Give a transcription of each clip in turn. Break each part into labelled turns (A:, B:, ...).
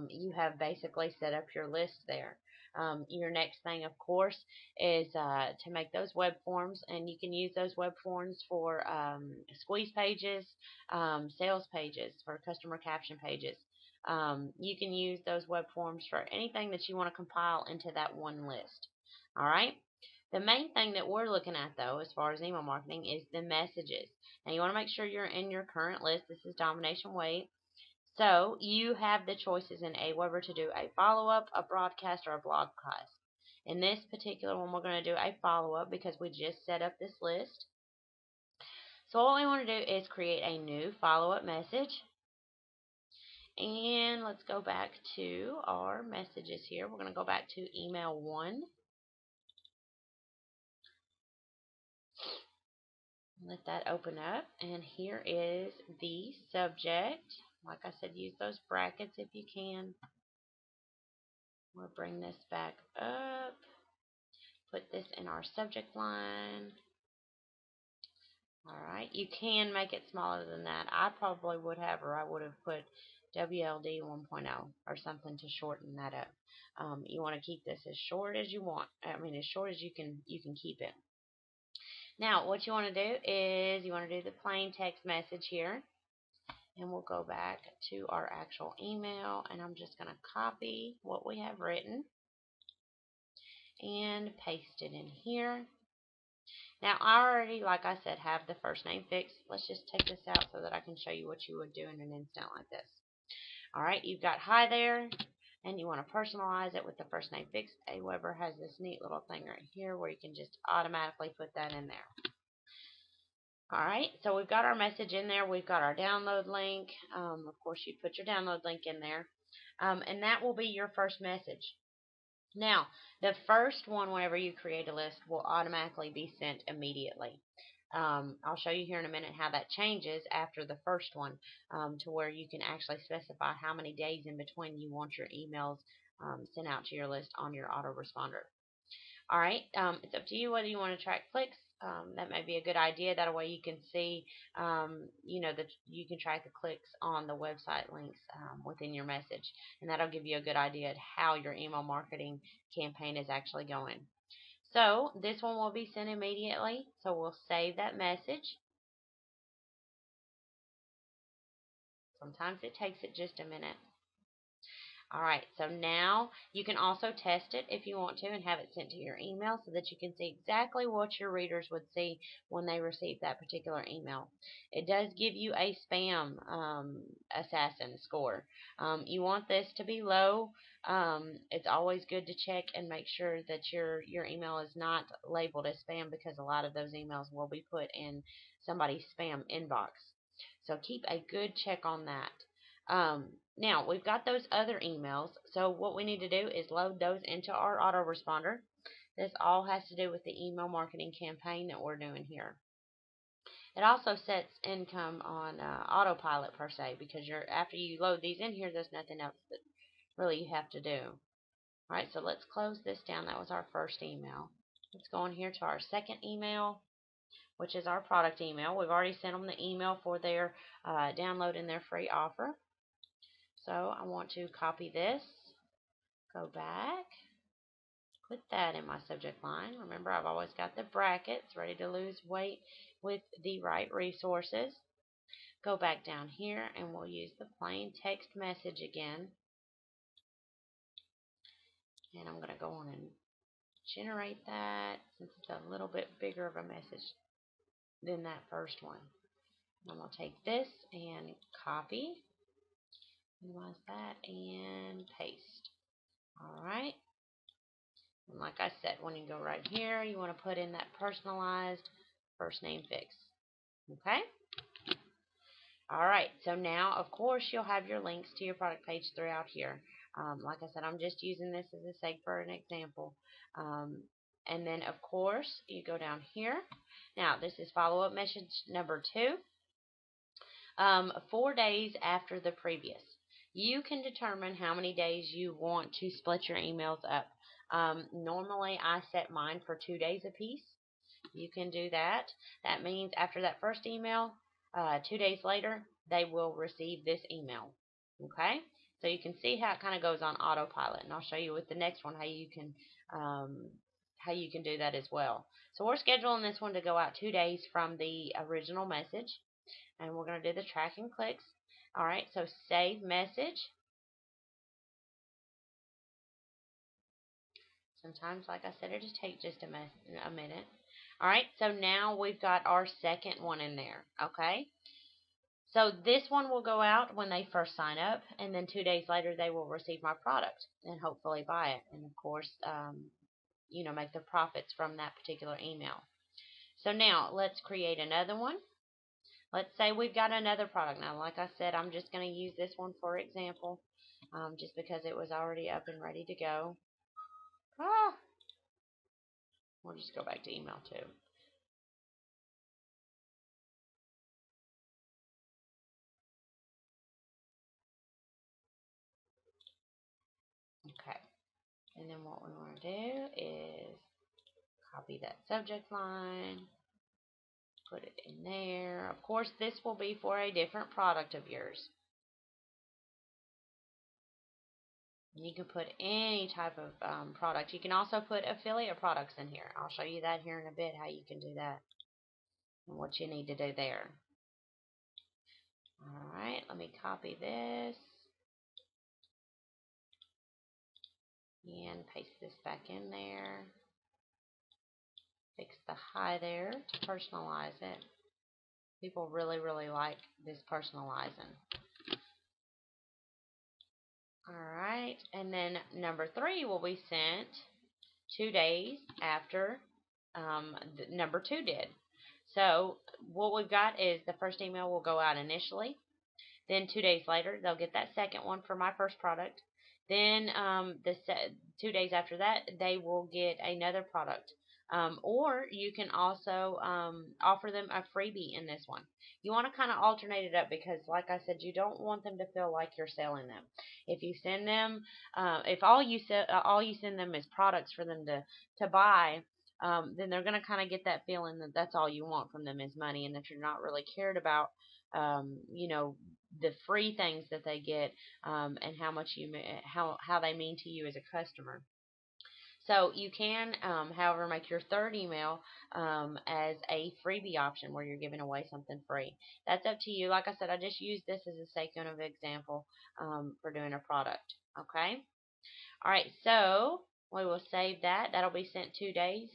A: you have basically set up your list there. Your next thing, of course, is to make those web forms, and you can use those web forms for squeeze pages, sales pages, for customer caption pages. You can use those web forms for anything that you want to compile into that one list. All right. The main thing that we're looking at, though, as far as email marketing, is the messages. Now, you want to make sure you're in your current list. This is domination weight. So you have the choices in Aweber to do a follow-up, a broadcast, or a blogcast. In this particular one, we're going to do a follow-up because we just set up this list. So what we want to do is create a new follow-up message. And let's go back to our messages here. We're going to go back to email 1. Let that open up. And here is the subject. Like I said, use those brackets if you can. We'll bring this back up. Put this in our subject line. Alright, you can make it smaller than that. I probably would have, or I would have put WLD 1.0 or something to shorten that up. You want to keep this as short as you want. I mean, as short as you can keep it. Now, what you want to do is you want to do the plain text message here. And we'll go back to our actual email, and I'm just going to copy what we have written and paste it in here. Now, I already, like I said, have the first name fixed. Let's just take this out so that I can show you what you would do in an instant like this. Alright, you've got hi there, and you want to personalize it with the first name fixed. Aweber has this neat little thing right here where you can just automatically put that in there. Alright, so we've got our message in there. We've got our download link. Of course, you put your download link in there. And that will be your first message. Now, the first one, whenever you create a list, will automatically be sent immediately. I'll show you here in a minute how that changes after the first one, to where you can actually specify how many days in between you want your emails sent out to your list on your autoresponder. Alright, it's up to you whether you want to track clicks. That may be a good idea. That way you can see, that you can track the clicks on the website links within your message. And that'll give you a good idea of how your email marketing campaign is actually going. So this one will be sent immediately. So we'll save that message. Sometimes it takes it just a minute. Alright, so now you can also test it if you want to and have it sent to your email so that you can see exactly what your readers would see when they receive that particular email. It does give you a spam assassin score. You want this to be low. It's always good to check and make sure that your email is not labeled as spam, because a lot of those emails will be put in somebody's spam inbox. So keep a good check on that. Now, we've got those other emails, so what we need to do is load those into our autoresponder. This all has to do with the email marketing campaign that we're doing here. It also sets income on autopilot per se, because after you load these in here, there's nothing else that really you have to do. Alright, so let's close this down. That was our first email. Let's go in here to our second email, which is our product email. We've already sent them the email for their downloading their free offer. So I want to copy this, go back, put that in my subject line. Remember, I've always got the brackets, ready to lose weight with the right resources. Go back down here and we'll use the plain text message again. And I'm going to go on and generate that, since it's a little bit bigger of a message than that first one. I'm going to take this and copy, minimize that, and paste. Alright. And like I said, when you go right here, you want to put in that personalized first name fix. Okay? Alright, so now, of course, you'll have your links to your product page throughout here. Like I said, I'm just using this as a sake for an example. And then, of course, you go down here. Now, this is follow-up message number 2. 4 days after the previous. You can determine how many days you want to split your emails up. Normally, I set mine for 2 days apiece. You can do that. That means after that first email, 2 days later, they will receive this email. Okay? So you can see how it kind of goes on autopilot, and I'll show you with the next one how you can do that as well. So we're scheduling this one to go out 2 days from the original message, and we're going to do the tracking clicks. All right, so save message. Sometimes, like I said, it'll take just a minute. All right, so now we've got our second one in there. Okay, so this one will go out when they first sign up, and then 2 days later they will receive my product and hopefully buy it, and of course, make the profits from that particular email. So now let's create another one. Let's say we've got another product. Now, like I said, I'm just going to use this one for example, just because it was already up and ready to go. We'll just go back to email 2. Okay. And then what we want to do is copy that subject line, put it in there. Of course, this will be for a different product of yours. You can put any type of product. You can also put affiliate products in here. I'll show you that here in a bit, how you can do that and what you need to do there. Alright, let me copy this and paste this back in there. Fix the hi there to personalize it. People really, really like this personalizing. Alright, and then number 3 will be sent 2 days after number 2 did. So what we've got is the first email will go out initially. Then 2 days later, they'll get that second one for my first product. Then 2 days after that, they will get another product. Or you can also offer them a freebie in this one. You want to kind of alternate it up because, like I said, you don't want them to feel like you're selling them. If you send them, if all you send them is products for them to buy, then they're going to kind of get that feeling that that's all you want from them is money, and that you're not really cared about, the free things that they get, and how they mean to you as a customer. So you can, however, make your third email as a freebie option where you're giving away something free. That's up to you. Like I said, I just used this as a sake of example for doing a product. Okay. All right. So we will save that. That'll be sent 2 days.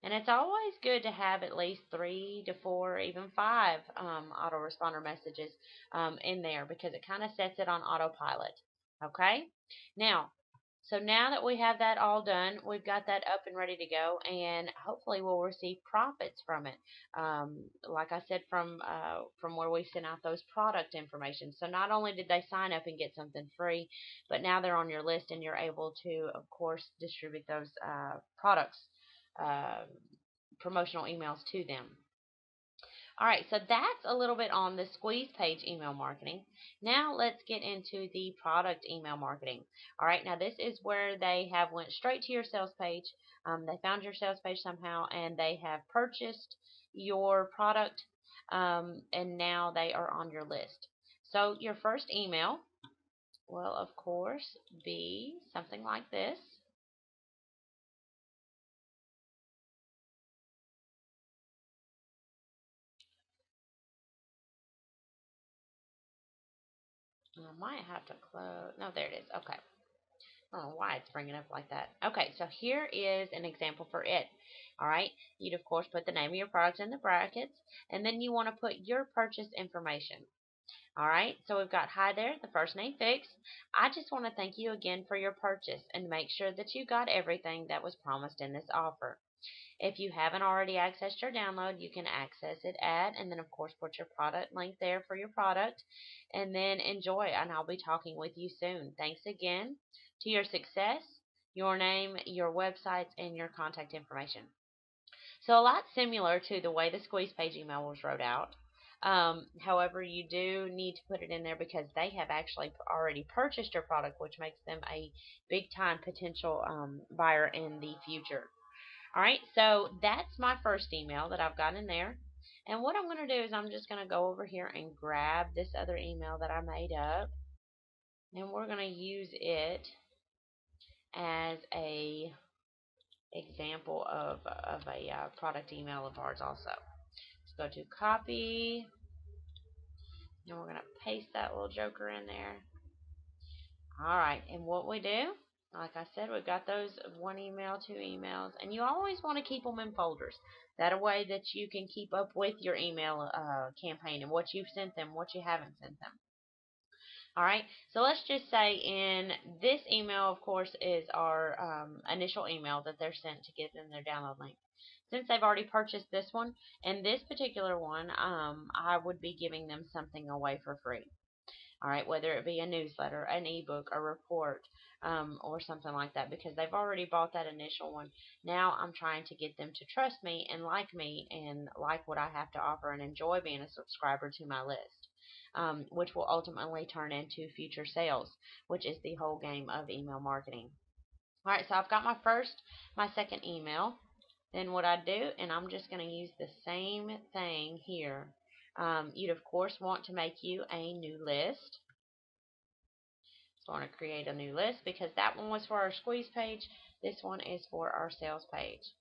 A: And it's always good to have at least 3 to 4, even 5 autoresponder messages in there because it kind of sets it on autopilot. Okay. So now that we have that all done, we've got that up and ready to go, and hopefully we'll receive profits from it. Like I said, from where we sent out those product information. So not only did they sign up and get something free, but now they're on your list, and you're able to, of course, distribute those products, promotional emails to them. Alright, so that's a little bit on the squeeze page email marketing. Now let's get into the product email marketing. Alright, now this is where they have went straight to your sales page. They found your sales page somehow, and they have purchased your product, and now they are on your list. So your first email will, of course, be something like this. I might have to close. No, there it is. Okay. I don't know why it's bringing up like that. Okay, so here is an example for it. All right. You'd, of course, put the name of your product in the brackets, and then you want to put your purchase information. All right. So we've got hi there, the first name fixed. I just want to thank you again for your purchase and make sure that you got everything that was promised in this offer. If you haven't already accessed your download, you can access it and then, of course, put your product link there for your product, and then enjoy. And I'll be talking with you soon. Thanks again. To your success, your name, your websites, and your contact information. So a lot similar to the way the squeeze page email was wrote out. However, you do need to put it in there because they have actually already purchased your product, which makes them a big-time potential buyer in the future. All right, so that's my first email that I've got in there. And what I'm going to do is I'm just going to go over here and grab this other email that I made up. and we're going to use it as a example of a product email of ours also. Let's go to copy, and we're going to paste that little joker in there. Alright, and what we do, like I said, we've got those 1 email, 2 emails, and you always want to keep them in folders. That way that you can keep up with your email campaign and what you've sent them, what you haven't sent them. Alright, so let's just say in this email, of course, is our initial email that they're sent to give them their download link. Since they've already purchased this one, and this particular one, I would be giving them something away for free. Alright, whether it be a newsletter, an ebook, a report, or something like that, because they've already bought that initial one. Now I'm trying to get them to trust me and like what I have to offer and enjoy being a subscriber to my list. Which will ultimately turn into future sales, which is the whole game of email marketing. Alright, so I've got my second email. Then what I do, and I'm just going to use the same thing here. You'd of course want to make you a new list. So I want to create a new list because that one was for our squeeze page. This one is for our sales page.